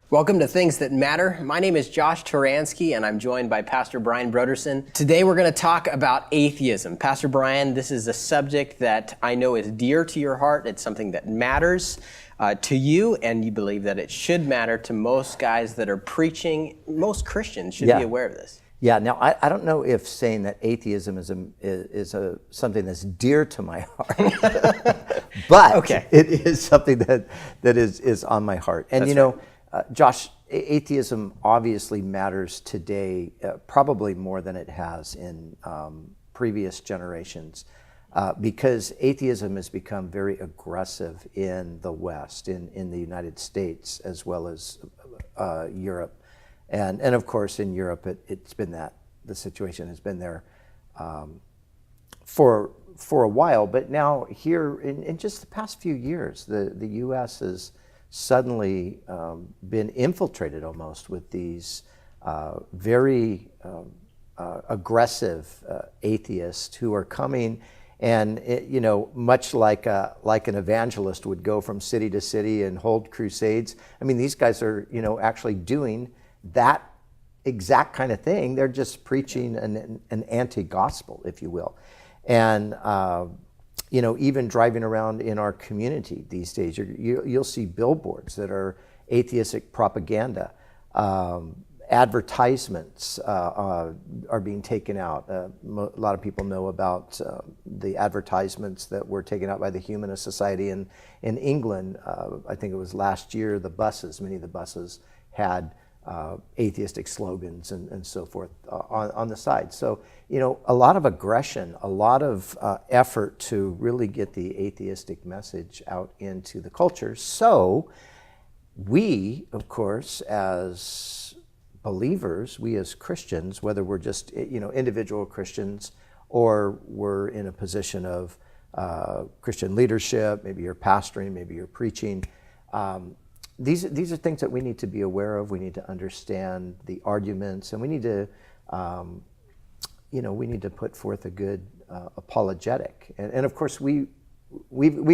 Welcome to Things That Matter. My name is Josh Turansky, and I'm joined by Pastor Brian Brodersen. Today we're going to talk about atheism. Pastor Brian, this is a subject that I know is dear to your heart. It's something that matters to you, and you believe that it should matter to most guys that are preaching. Most Christians should be aware of this. Yeah. Now, I don't know if saying that atheism is something that's dear to my heart, but it is something that is on my heart. And That's Josh, atheism obviously matters today, probably more than it has in previous generations, because atheism has become very aggressive in the West, in the United States, as well as Europe. And of course, in Europe, it's been the situation has been there for a while. But now here, in just the past few years, the U.S. has suddenly been infiltrated almost with these very aggressive atheists who are coming, and much like an evangelist would go from city to city and hold crusades. I mean, these guys are actually doing that exact kind of thing. They're just preaching an anti-gospel, if you will, and even driving around in our community these days, you'll see billboards that are atheistic propaganda. Advertisements are being taken out. A lot of people know about the advertisements that were taken out by the Humanist Society in England. I think it was last year. Many of the buses had atheistic slogans and so forth on the side. So, a lot of aggression, a lot of effort to really get the atheistic message out into the culture. So we, of course, as believers, we as Christians, whether we're just, individual Christians or we're in a position of Christian leadership, maybe you're pastoring, maybe you're preaching, these are things that we need to be aware of. We need to understand the arguments, and we need to, put forth a good apologetic. And of course, we've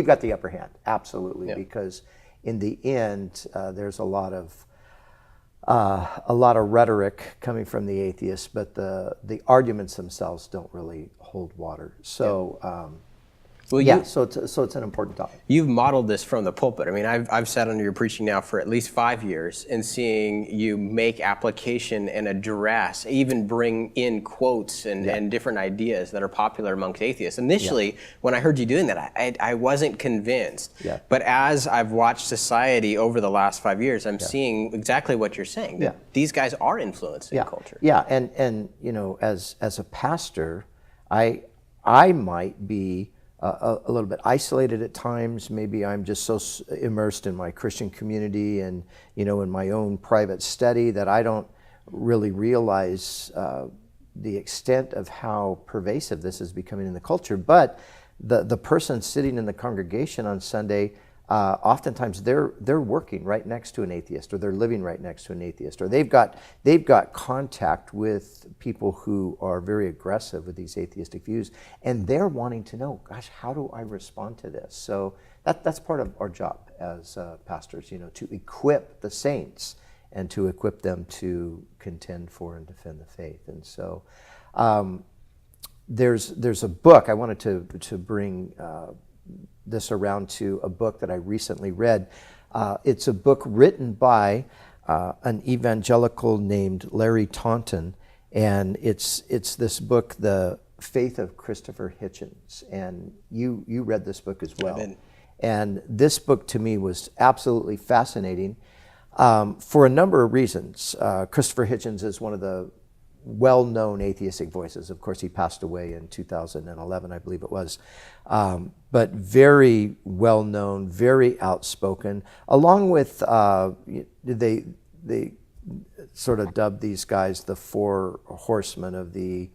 got the upper hand, absolutely, because in the end, there's a lot of rhetoric coming from the atheists, but the arguments themselves don't really hold water. So. So it's an important topic. You've modeled this from the pulpit. I mean, I've sat under your preaching now for at least 5 years, and seeing you make application and address, even bring in quotes and different ideas that are popular amongst atheists. Initially, when I heard you doing that, I wasn't convinced. Yeah. But as I've watched society over the last 5 years, I'm seeing exactly what you're saying. That these guys are influencing culture. Yeah, and as a pastor, I might be a little bit isolated at times. Maybe I'm just so immersed in my Christian community and in my own private study that I don't really realize the extent of how pervasive this is becoming in the culture. But the person sitting in the congregation on Sunday, oftentimes they're working right next to an atheist, or they're living right next to an atheist, or they've got contact with people who are very aggressive with these atheistic views, and they're wanting to know, gosh, how do I respond to this? So that's part of our job as pastors, to equip the saints and to equip them to contend for and defend the faith. And so there's a book I wanted to bring this around to, a book that I recently read. It's a book written by an evangelical named Larry Taunton, and it's this book, The Faith of Christopher Hitchens. And you read this book as well. And this book to me was absolutely fascinating for a number of reasons. Christopher Hitchens is one of the well-known atheistic voices. Of course, he passed away in 2011, I believe it was. But very well-known, very outspoken, along with, they sort of dubbed these guys the four horsemen of the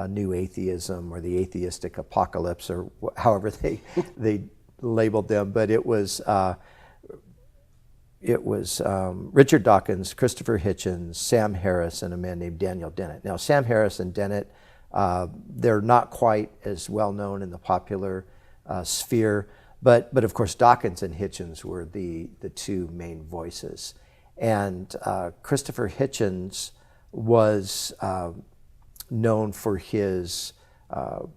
new atheism, or the atheistic apocalypse, or however they labeled them. But it was Richard Dawkins, Christopher Hitchens, Sam Harris, and a man named Daniel Dennett. Now, Sam Harris and Dennett, they're not quite as well known in the popular sphere, but of course Dawkins and Hitchens were the two main voices. And Christopher Hitchens was known for his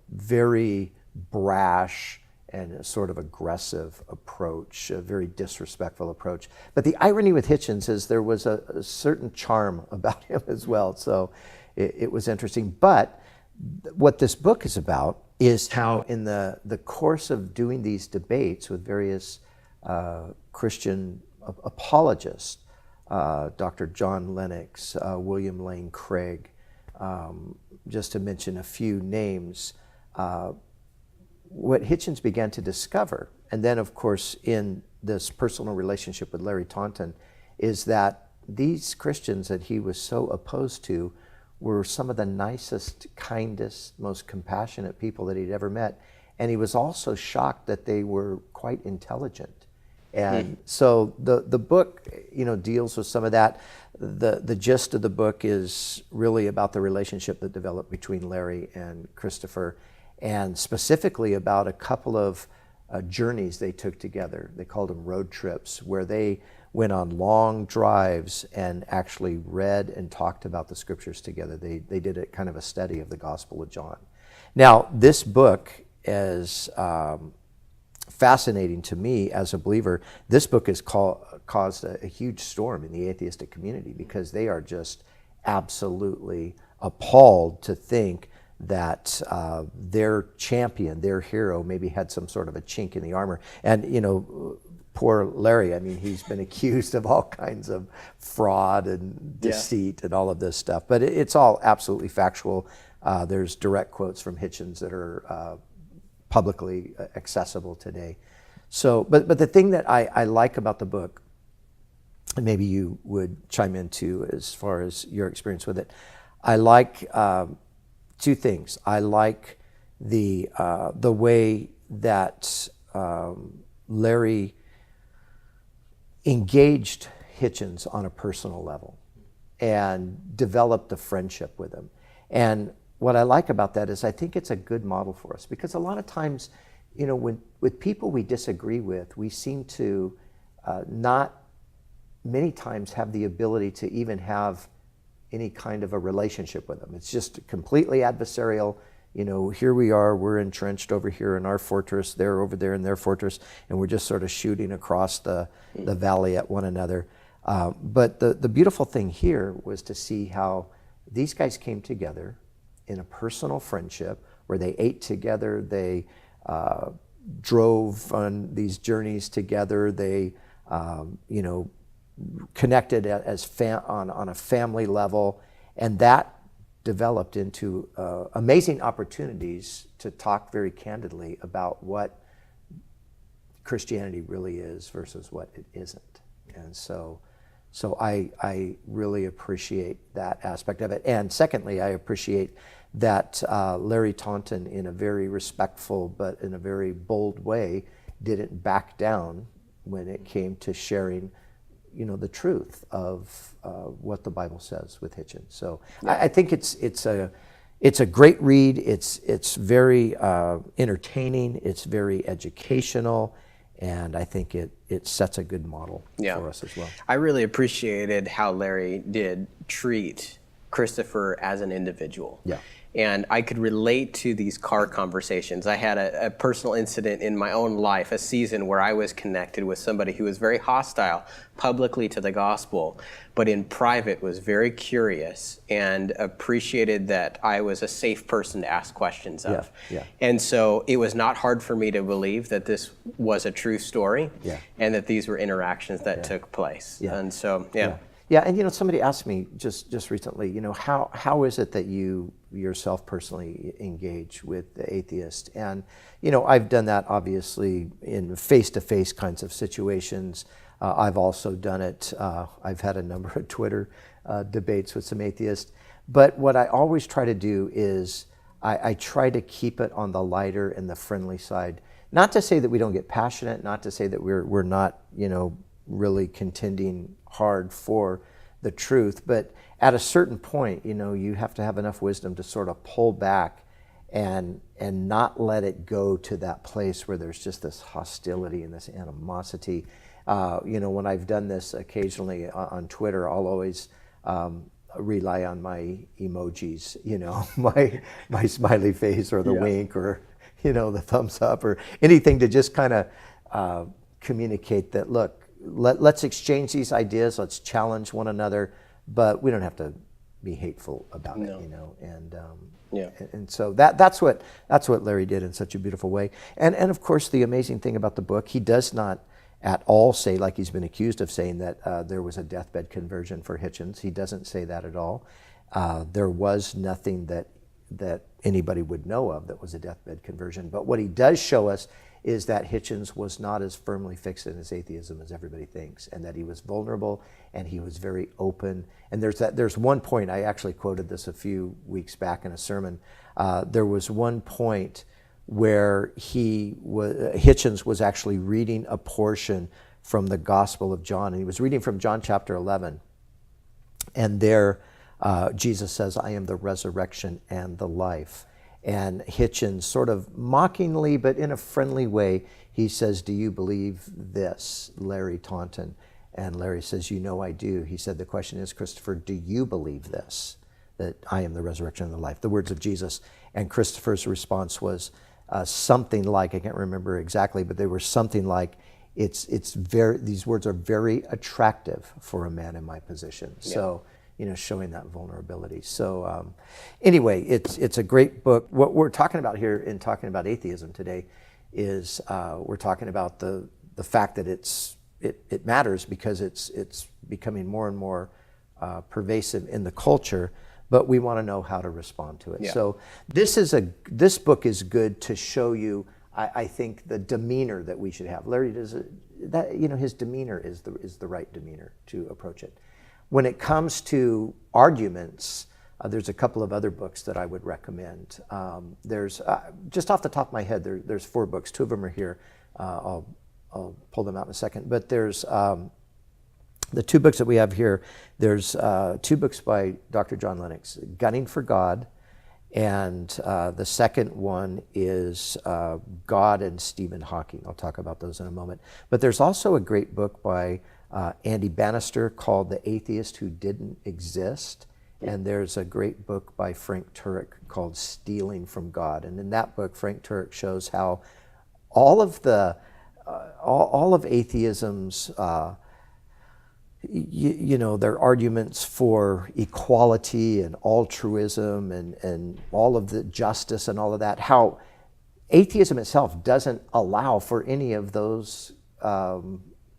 very brash and a sort of aggressive approach, a very disrespectful approach. But the irony with Hitchens is there was a certain charm about him as well. So it was interesting. But what this book is about is how in the course of doing these debates with various Christian apologists, Dr. John Lennox, William Lane Craig, just to mention a few names, what Hitchens began to discover, and then of course in this personal relationship with Larry Taunton, is that these Christians that he was so opposed to were some of the nicest, kindest, most compassionate people that he'd ever met. And he was also shocked that they were quite intelligent. And so the book, deals with some of that. The gist of the book is really about the relationship that developed between Larry and Christopher, and specifically about a couple of journeys they took together. They called them road trips, where they went on long drives and actually read and talked about the scriptures together. They did a kind of a study of the Gospel of John. Now, this book is fascinating to me as a believer. This book has caused a huge storm in the atheistic community, because they are just absolutely appalled to think that their champion, their hero, maybe had some sort of a chink in the armor. And, poor Larry, I mean, he's been accused of all kinds of fraud and deceit and all of this stuff. But it's all absolutely factual. There's direct quotes from Hitchens that are publicly accessible today. So, but the thing that I like about the book, and maybe you would chime in too as far as your experience with it, I like two things. I like the way that Larry engaged Hitchens on a personal level and developed a friendship with him. And what I like about that is I think it's a good model for us, because a lot of times, when with people we disagree with, we seem to not many times have the ability to even have any kind of a relationship with them. It's just completely adversarial. Here we are, we're entrenched over here in our fortress, they're over there in their fortress, and we're just sort of shooting across the valley at one another. But the beautiful thing here was to see how these guys came together in a personal friendship where they ate together, they drove on these journeys together, they connected on a family level, and that developed into amazing opportunities to talk very candidly about what Christianity really is versus what it isn't. And so I really appreciate that aspect of it. And secondly, I appreciate that Larry Taunton, in a very respectful but in a very bold way, didn't back down when it came to sharing the truth of what the Bible says with Hitchens. So I think it's a great read. It's very entertaining. It's very educational, and I think it sets a good model for us as well. I really appreciated how Larry did treat Christopher as an individual. Yeah. And I could relate to these car conversations. I had a personal incident in my own life, a season where I was connected with somebody who was very hostile publicly to the gospel, but in private was very curious and appreciated that I was a safe person to ask questions of. And so it was not hard for me to believe that this was a true story and that these were interactions that took place. And so, Yeah, and somebody asked me just recently, how is it that you yourself personally engage with the atheist? And I've done that obviously in face-to-face kinds of situations. I've also done it. I've had a number of Twitter debates with some atheists. But what I always try to do is I try to keep it on the lighter and the friendly side. Not to say that we don't get passionate. Not to say that we're not really contending hard for the truth, but at a certain point, you have to have enough wisdom to sort of pull back and not let it go to that place where there's just this hostility and this animosity. When I've done this occasionally on Twitter, I'll always rely on my emojis, my smiley face or the wink or, the thumbs up or anything to just kind of communicate that, look, let's exchange these ideas, let's challenge one another, but we don't have to be hateful about it, and so that's what Larry did in such a beautiful way. And of course, the amazing thing about the book, he does not at all say, like he's been accused of saying, that there was a deathbed conversion for Hitchens. He doesn't say that at all. There was nothing that anybody would know of that was a deathbed conversion. But what he does show us is that Hitchens was not as firmly fixed in his atheism as everybody thinks, and that he was vulnerable and he was very open. And there's one point, I actually quoted this a few weeks back in a sermon. There was one point where Hitchens was actually reading a portion from the Gospel of John, and he was reading from John chapter 11. And there Jesus says, "I am the resurrection and the life." And Hitchens, sort of mockingly, but in a friendly way, he says, "Do you believe this, Larry Taunton?" And Larry says, "I do." He said, "The question is, Christopher, do you believe this, that I am the resurrection and the life?" The words of Jesus. And Christopher's response was something like, I can't remember exactly, but they were something like, these words are very attractive for a man in my position. Yeah. So, showing that vulnerability. So anyway, it's a great book. What we're talking about here in talking about atheism today is we're talking about the fact that it matters because it's becoming more and more pervasive in the culture, but we want to know how to respond to it. Yeah. So this book is good to show you, I think, the demeanor that we should have. Larry his demeanor is the right demeanor to approach it. When it comes to arguments, there's a couple of other books that I would recommend. There's just off the top of my head, there's 4 books. 2 of them are here. I'll pull them out in a second. But there's the 2 books that we have here. There's 2 books by Dr. John Lennox, Gunning for God, and the second one is God and Stephen Hawking. I'll talk about those in a moment. But there's also a great book by Andy Bannister called The Atheist Who Didn't Exist. And there's a great book by Frank Turek called Stealing from God. And in that book, Frank Turek shows how all of atheism's, their arguments for equality and altruism and all of the justice and all of that, how atheism itself doesn't allow for any of those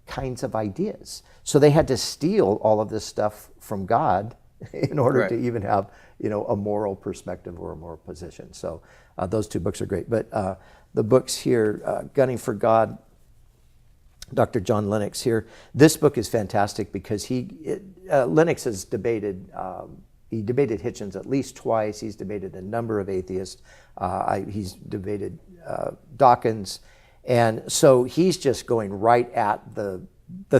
kinds of ideas. So they had to steal all of this stuff from God in order to even have, a moral perspective or a moral position. So those 2 books are great. But the books here, Gunning for God, Dr. John Lennox here, this book is fantastic because Lennox has debated, he debated Hitchens at least twice. He's debated a number of atheists. He's debated Dawkins. And so he's just going right at the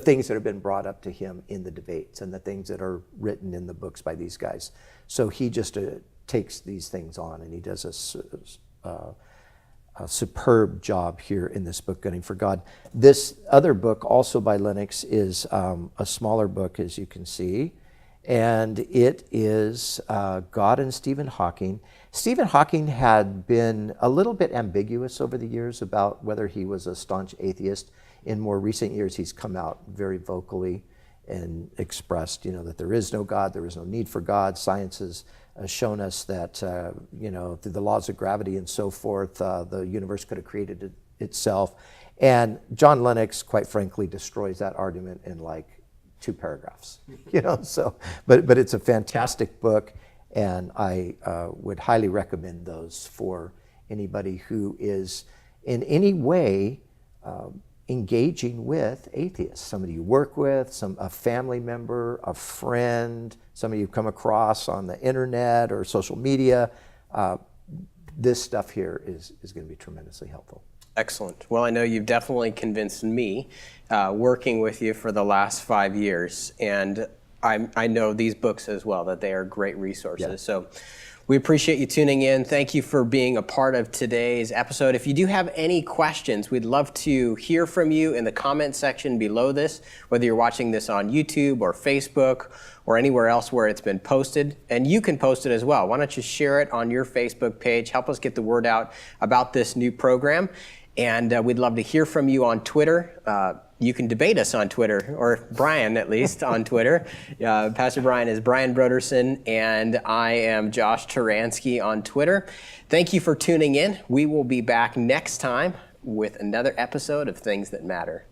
things that have been brought up to him in the debates and the things that are written in the books by these guys. So he just takes these things on, and he does a superb job here in this book, Gunning for God. This other book, also by Lennox, is a smaller book, as you can see, and it is God and Stephen Hawking. Stephen Hawking had been a little bit ambiguous over the years about whether he was a staunch atheist. In more recent years, he's come out very vocally and expressed, that there is no God, there is no need for God. Science has shown us that, through the laws of gravity and so forth, the universe could have created itself. And John Lennox, quite frankly, destroys that argument in like 2 paragraphs. So, but it's a fantastic book. And I would highly recommend those for anybody who is in any way engaging with atheists. Somebody you work with, a family member, a friend, somebody you've come across on the internet or social media. This stuff here is going to be tremendously helpful. Excellent. Well, I know you've definitely convinced me working with you for the last 5 years. And I know these books as well, that they are great resources. Yeah. So We appreciate you tuning in. Thank you for being a part of today's episode. If you do have any questions, we'd love to hear from you in the comment section below this, whether you're watching this on YouTube or Facebook or anywhere else where it's been posted. And you can post it as well. Why don't you share it on your Facebook page? Help us get the word out about this new program. And we'd love to hear from you on Twitter. You can debate us on Twitter, or Brian at least on Twitter. Pastor Brian is Brian Brodersen, and I am Josh Turansky on Twitter. Thank you for tuning in. We will be back next time with another episode of Things That Matter.